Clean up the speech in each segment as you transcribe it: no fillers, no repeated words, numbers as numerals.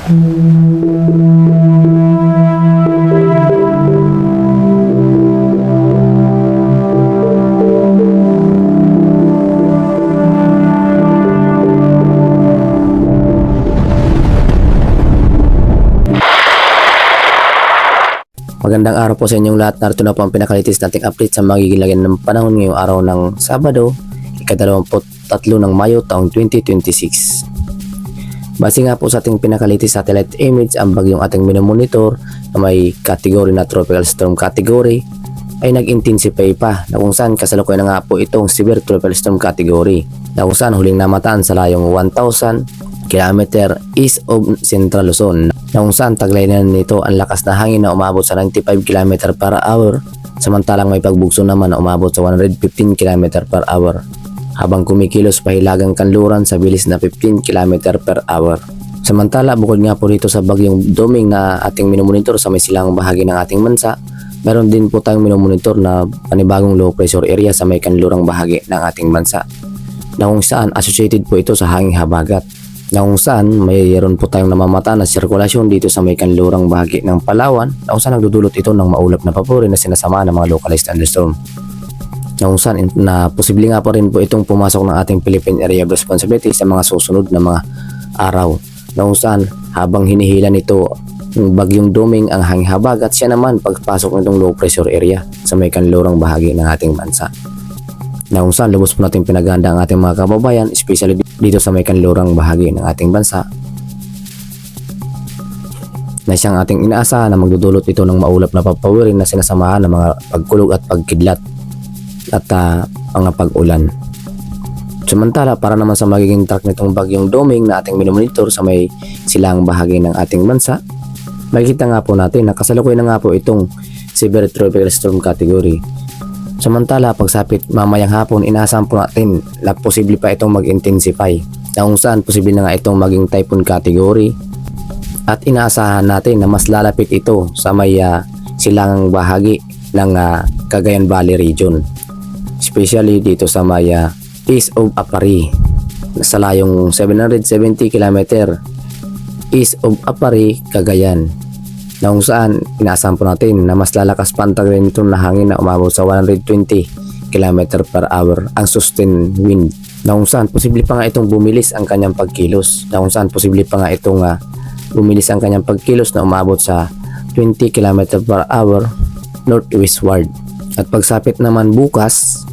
Magandang araw po sa inyong lahat. Narito na po ang pinakalitis nating update sa magiging lagyan ng panahon ngayong araw ng Sabado, ika-23 ng Mayo taong 2026. Base nga po sa ating pinakalitis satellite image, ang bagyong ating minomonitor na may kategory na tropical storm category ay nag-intensify pa, na kung saan kasalukuyan na nga po itong severe tropical storm category, na kung saan huling namataan sa layong 1,000 km east of Central Luzon, na kung saan taglay na nito ang lakas na hangin na umabot sa 95 km per hour, samantalang may pagbugso naman na umabot sa 115 km per hour, habang kumikilos pahilagang kanluran sa bilis na 15 km per hour. Samantala, bukod nga po dito sa bagyong Doming na ating minomonitor sa may silangang bahagi ng ating bansa, meron din po tayong minomonitor na panibagong low pressure area sa may kanlurang bahagi ng ating bansa, na kung saan associated po ito sa hanging habagat, na kung saan mayroon po tayong namamata na sirkulasyon dito sa may kanlurang bahagi ng Palawan, na kung saan nagdudulot ito ng maulap na papuri na sinasama ng mga localized thunderstorm, na kung saan na posible nga po rin po itong pumasok ng ating Philippine Area of Responsibility sa mga susunod na mga araw, na kung saan habang hinihila nito ng bagyong Doming ang hanging habagat, siya naman pagpasok nitong low pressure area sa may kanlurang bahagi ng ating bansa, na kung saan lubos po natin pinaganda ang ating mga kababayan, especially dito sa may kanlurang bahagi ng ating bansa, na siyang ating inaasahan na magdudulot ito ng maulap na papawirin na sinasamahan ng mga pagkulog at pagkidlat at mga pag-ulan. Samantala, para naman sa magiging track nitong bagyong Doming na ating minomonitor sa may silang bahagi ng ating bansa, makikita nga po natin na kasalukuyan na nga po itong severe tropical storm category. Samantala, pagsapit mamayang hapon, inaasahan po natin na posible pa itong mag-intensify, na kung saan posible na nga itong maging typhoon category, at inaasahan natin na mas lalapit ito sa may silangang bahagi ng Cagayan Valley region, especially dito sa may east of Apari, sa layong 770 km east of Apari, Cagayan, na kung saan inaasahan po natin na mas lalakas pa ang taglay nito na hangin na umabot sa 120 km per hour ang sustained wind, na kung saan posible pa nga itong bumilis ang kanyang pagkilos, na kung saan posible pa nga itong bumilis ang kanyang pagkilos na umabot sa 20 km per hour northwestward. At pagsapit naman bukas,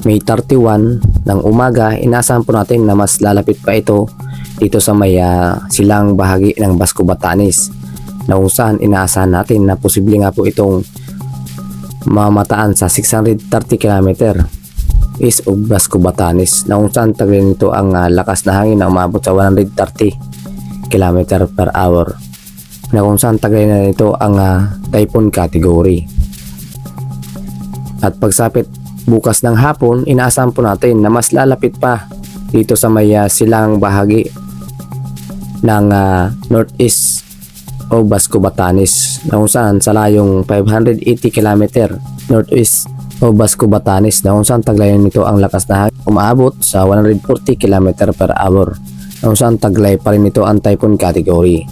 May 31 ng umaga, inaasahan po natin na mas lalapit pa ito dito sa may silang bahagi ng Basco Batanes, na kung saan inaasahan natin na posible nga po itong mamataan sa 630 km east of Basco Batanes, na kung saan taglay nito ang lakas na hangin na umabot sa 130 km per hour, na kung saan taglay na nito ang typhoon category. At pagsapit bukas ng hapon, inaasahan po natin na mas lalapit pa dito sa may silang bahagi ng northeast o Basco Batanes, na kung saan sa layong 580 km northeast o Basco Batanes, na kung saan taglayan nito ang lakas na hangin umaabot sa 140 km per hour, na kung saan taglay pa rin ito ang typhoon category.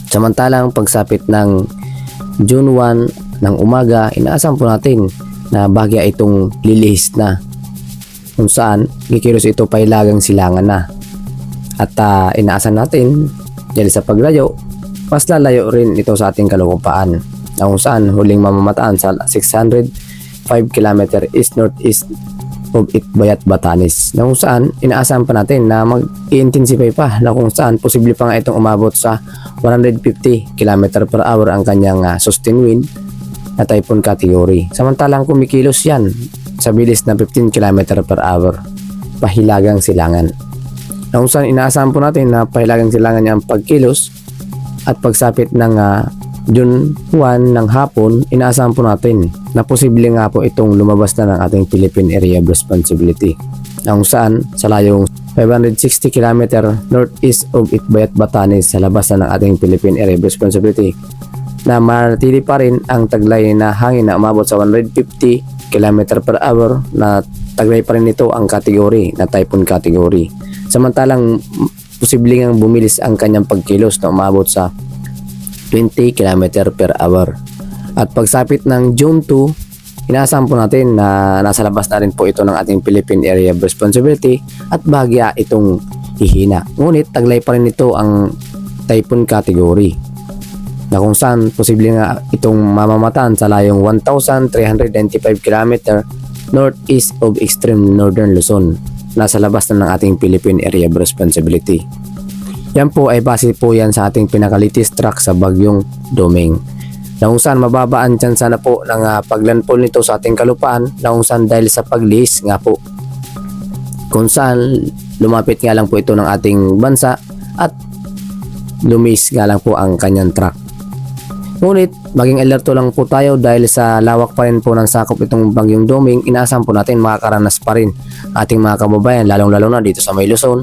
Samantalang pagsapit ng June 1 ng umaga, inaasahan po natin na bahagya itong lilihis na, kung saan kikilos ito pailagang silangan na, at inaasahan natin dahil sa paglayo, mas lalayo rin ito sa ating kalupaan, na kung saan huling mamamataan sa 605 km east northeast of Itbayat, Batanes, na kung saan inaasahan pa natin na mag-intensify pa, na kung saan posible pa nga itong umabot sa 150 km per hour ang kanyang sustained wind na typhoon category. Samantalang kumikilos yan sa bilis na 15 km per hour pahilagang silangan, na kung saan inaasahan po natin na pahilagang silangan niya ang pagkilos. At pagsapit ng June 1 ng hapon, inaasahan po natin na posible nga po itong lumabas na ng ating Philippine Area of Responsibility, na kung saan sa layong 560 km northeast of Itbayat, Batanes, sa labas na ng ating Philippine Area of Responsibility, na manatili pa rin ang taglay na hangin na umabot sa 150 km per hour, na taglay pa rin ito ang category na typhoon category. Samantalang posibleng ang bumilis ang kanyang pagkilos na umabot sa 20 km per hour. At pagsapit ng June 2, inaasahan po natin na nasa labas na rin po ito ng ating Philippine Area of Responsibility at bahagya itong hihina. Ngunit taglay pa rin ito ang typhoon category na kung saan posible nga itong mamamataan sa layong 1,395 km northeast of extreme northern Luzon. Nasa labas na ng ating Philippine Area of Responsibility. Yan po ay base po yan sa ating pinaka-latest track sa bagyong Doming. Na kung saan mababaan tsansa na po ng paglandfall nito sa ating kalupaan na kung saan dahil sa paglihis nga po. Kung saan lumapit nga lang po ito ng ating bansa at lumis nga lang po ang kanyang track. Ngunit maging alerto lang po tayo dahil sa lawak pa rin po ng sakop itong bagyong Doming. Inaasahan po natin makakaranas pa rin ating mga kababayan lalong-lalo na dito sa may Luzon,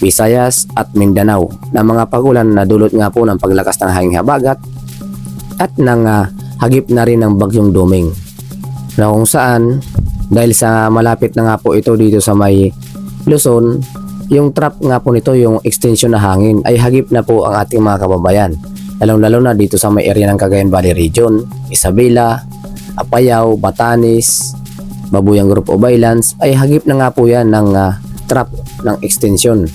Visayas at Mindanao na mga pagulan na dulot nga po ng paglakas ng hanging habagat at ng hagip na rin ng bagyong Doming. Na kung saan dahil sa malapit na nga po ito dito sa may Luzon, yung trap nga po nito, yung extension na hangin ay hagip na po ang ating mga kababayan. Lalong-lalo na dito sa may area ng Cagayan Valley Region, Isabela, Apayao, Batanes, Babuyang Group of Islands ay hagip na nga po yan ng trap ng extension.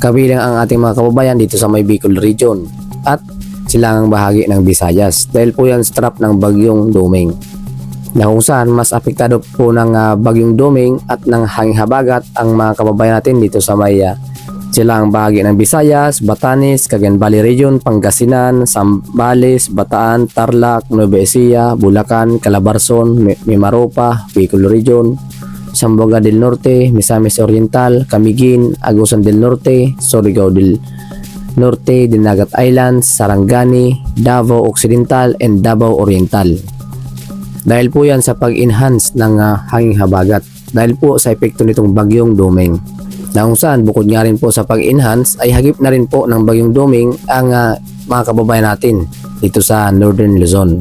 Kabilang ang ating mga kababayan dito sa may Bicol Region at silangang bahagi ng Visayas dahil po yan sa trap ng bagyong Doming. Na kung saan mas apektado po ng bagyong Doming at ng hanging habagat ang mga kababayan natin dito sa may silang bahagi ng Visayas, Batanes, Cagayan Valley Region, Pangasinan, Zambales, Bataan, Tarlac, Nueva Ecija, Bulacan, Calabarzon, Mimaropa, Bicol Region, Zamboanga del Norte, Misamis Oriental, Camiguin, Agusan del Norte, Surigao del Norte, Dinagat Islands, Sarangani, Davao Occidental, and Davao Oriental. Dahil po yan sa pag-enhance ng hanging habagat, dahil po sa epekto nitong bagyong Doming. Na kung saan bukod nga rin po sa pag-enhance ay hagip na rin po ng bagyong Doming ang mga kababayan natin dito sa Northern Luzon.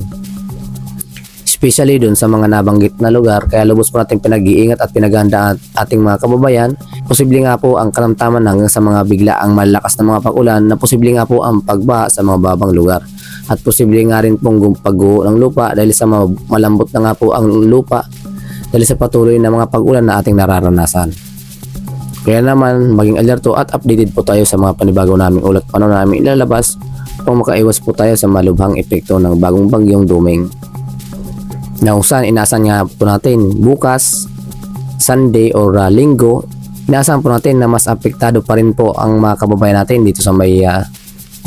Especially dun sa mga nabanggit na lugar, kaya lubos po natin pinag-iingat at pinaghandaan ating mga kababayan. Posible nga po ang kalamtaman hanggang sa mga biglaang malakas na mga pag-ulan na posible nga po ang pagbaha sa mga babang lugar. At posible nga rin pong pagguho ng lupa dahil sa malambot na nga po ang lupa dahil sa patuloy na mga pag-ulan na ating nararanasan. Kaya naman maging alerto at updated po tayo sa mga panibago naming ulat paano namin ilalabas upang makaiwas po tayo sa malubhang epekto ng bagong bagyong Doming. Na kung saan inaasahan nga po natin bukas, Sunday or Linggo, inaasahan po natin na mas apektado pa rin po ang mga kababayan natin dito sa may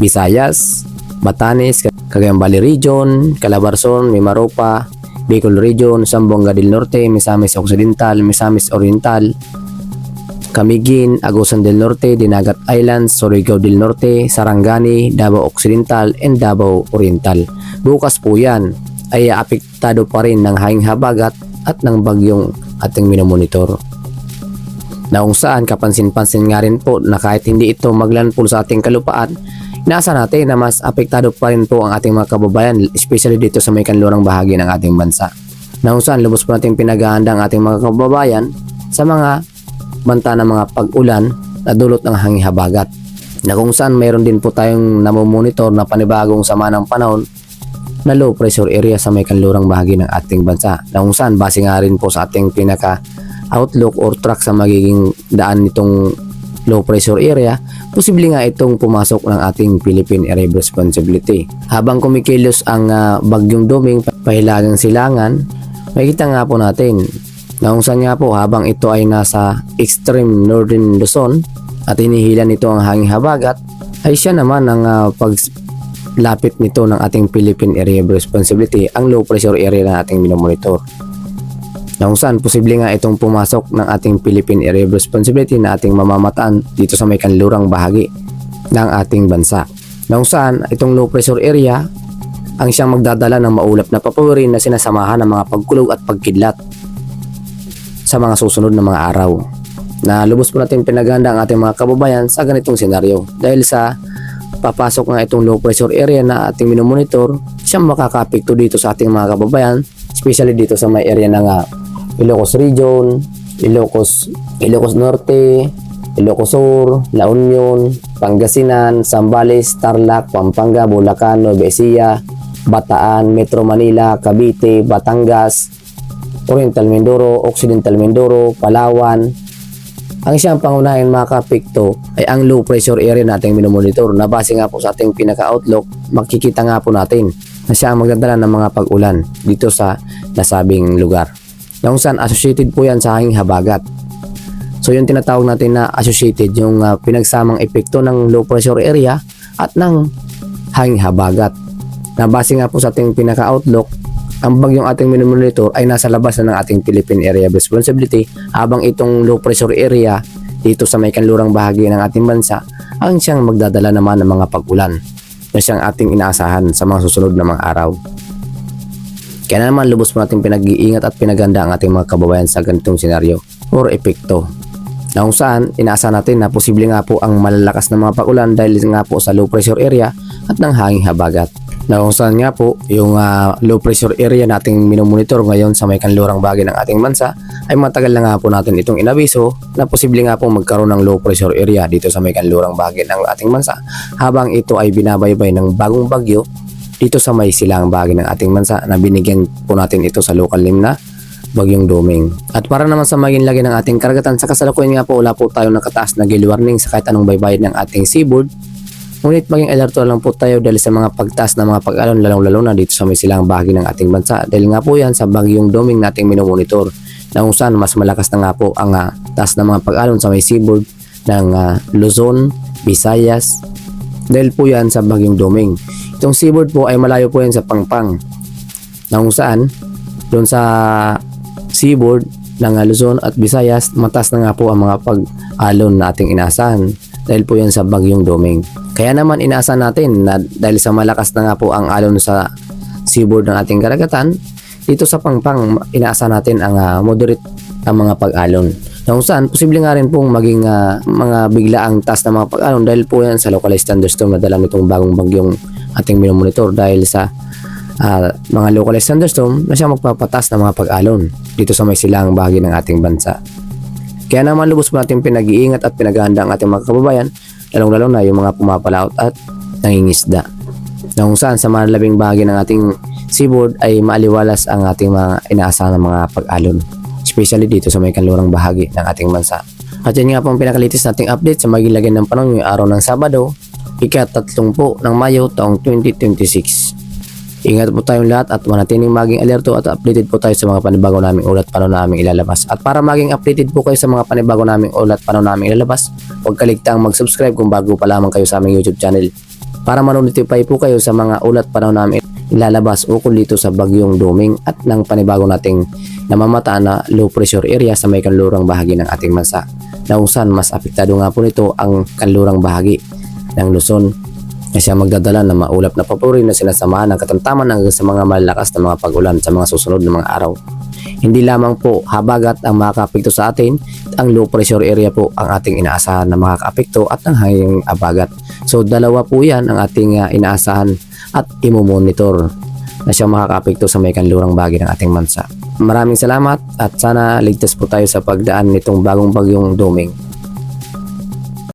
Visayas, Batanes, Cagayan Valley Region, Calabarzon, Mimaropa, Bicol Region, Zamboanga del Norte, Misamis Occidental, Misamis Oriental, Camiguin, Agusan del Norte, Dinagat Islands, Surigao del Norte, Sarangani, Davao Occidental, and Davao Oriental. Bukas po yan ay apektado pa rin ng hanging habagat at ng bagyong ating minomonitor. Na kung saan kapansin-pansin nga rin po na kahit hindi ito maglandfall sa ating kalupaan, inaasahan natin na mas apektado pa rin po ang ating mga kababayan, especially dito sa may kanlurang bahagi ng ating bansa. Na kung saan lubos po natin pinaghahanda ang ating mga kababayan sa mga banta ng mga pag-ulan na dulot ng hanging habagat. Na kung saan mayroon din po tayong namomonitor na panibagong sama ng panahon na low pressure area sa may kanlurang bahagi ng ating bansa. Na kung saan base nga rin po sa ating pinaka outlook or track sa magiging daan nitong low pressure area, posible nga itong pumasok ng ating Philippine Area of Responsibility. Habang kumikilos ang bagyong Doming pahilagang silangan, makikita nga po natin na kung saan nga po habang ito ay nasa extreme northern Luzon at hinihilan nito ang hanging habagat, ay siya naman ang paglapit nito ng ating Philippine Area of Responsibility, ang low pressure area na ating minomonitor. Na kung saan posible nga itong pumasok ng ating Philippine Area of Responsibility na ating mamamataan dito sa may kanlurang bahagi ng ating bansa. Na kung saan itong low pressure area ang siyang magdadala ng maulap na papawirin na sinasamahan ng mga pagkulog at pagkidlat sa mga susunod na mga araw. Na lubos po natin pinaganda ang ating mga kababayan sa ganitong senaryo dahil sa papasok nga itong low pressure area na ating minomonitor, siyang makakapekto dito sa ating mga kababayan, especially dito sa may area ng Ilocos Region, Ilocos Norte, Ilocos Sur, La Union, Pangasinan, Zambales, Tarlac, Pampanga, Bulacan, Nueva Ecija, Bataan, Metro Manila, Cavite, Batangas, Oriental Mindoro, Occidental Mindoro, Palawan. Ang siyang pangunahing mga kaapekto ay ang low pressure area nating minomonitor na base nga po sa ating pinaka-outlook, makikita nga po natin na siya ang magdadala ng mga pag-ulan dito sa nasabing lugar. Kung saan associated po yan sa hanging habagat. So yung tinatawag natin na associated, yung pinagsamang epekto ng low pressure area at ng hanging habagat. Na base nga po sa ating pinaka-outlook, ang bagyong ating minomonitor ay nasa labas na ng ating Philippine Area of Responsibility, habang itong low pressure area dito sa may kanlurang bahagi ng ating bansa ang siyang magdadala naman ng mga pag-ulan na siyang ating inaasahan sa mga susunod na mga araw. Kaya naman lubos po natin pinag-iingat at pinaganda ang ating mga kababayan sa ganitong senaryo or epekto, na kung saan inaasahan natin na posible nga po ang malalakas na mga pag-ulan dahil nga po sa low pressure area at ng hanging habagat. Na kung saan nga po yung low pressure area nating minomonitor ngayon sa may kanlurang bahagi ng ating bansa ay matagal na nga po natin itong inabiso na posible nga po magkaroon ng low pressure area dito sa may kanlurang bahagi ng ating bansa, habang ito ay binabaybay ng bagong bagyo dito sa may silangang bahagi ng ating bansa na binigyan po natin ito sa local name na Bagyong Doming. At para naman sa maging lagi ng ating karagatan, sa kasalukuyan nga po wala po tayong nakataas na gale warning sa kahit anong baybayin ng ating seaboard. Ngunit maging alerto lang po tayo dahil sa mga pagtaas na mga pag-alon, lalong-lalo na dito sa may silangang bahagi ng ating bansa. Dahil nga po yan sa Bagyong Doming nating minomonitor, na kung saan mas malakas na nga po ang taas na mga pag-alon sa may seaboard ng Luzon, Visayas. Dahil po yan sa Bagyong Doming. Itong seaboard po ay malayo po yan sa Pangpang, na kung saan doon sa seaboard ng Luzon at Visayas, mataas na nga po ang mga pag-alon na ating inaasahan dahil po yan sa Bagyong Doming. Kaya naman inaasahan natin na dahil sa malakas na nga po ang alon sa seaboard ng ating karagatan, dito sa Pangpang inaasahan natin ang moderate ang mga pag-alon. Na kung saan posible nga rin pong maging mga biglaang taas na mga pag-alon dahil po yan sa localized thunderstorm na dala nitong bagong bagyong ating minomonitor, dahil sa mga localized thunderstorm na siya magpapatas ng mga pag-alon dito sa may silangang bahagi ng ating bansa. Kaya naman lubos po natin pinag-iingat at pinaghahanda ang ating mga kababayan, lalong-lalo na yung mga pumapalaot at nangingisda. Na kung saan sa mga labing bahagi ng ating seaboard ay maaliwalas ang ating mga inaasahan ng mga pag-alon, especially dito sa may kanlurang bahagi ng ating bansa. At yan nga po ang pinakalitis nating update sa maging lagay ng panahon ngayong araw ng Sabado, ika-30 ng Mayo taong 2026. Ingat po tayong lahat at manatiling maging alerto at updated po tayo sa mga panibago naming ulat paano naming ilalabas. At para maging updated po kayo sa mga panibago naming ulat paano naming ilalabas, huwag kaligtaang mag-subscribe kung bago pa lamang kayo sa aming YouTube channel para ma-notify po kayo sa mga ulat paano namin ilalabas ukol dito sa Bagyong Doming at ng panibago nating namamataan na low pressure area sa may kanlurang bahagi ng ating bansa, na kung saan mas apektado nga po nito ang kanlurang bahagi ng Luzon, na siya magdadala ng maulap na papuri na sinasamahan ng katamtaman hanggang sa mga malalakas na mga pag-ulan sa mga susunod na mga araw. Hindi lamang po habagat ang makakaapekto sa atin, ang low pressure area po ang ating inaasahan na makakaapekto at ang hanging habagat. So dalawa po yan ang ating inaasahan at imomonitor na siya makakaapekto sa may kanlurang bahagi ng ating bansa. Maraming salamat at sana ligtas po tayo sa pagdaan nitong bagong Bagyong Doming.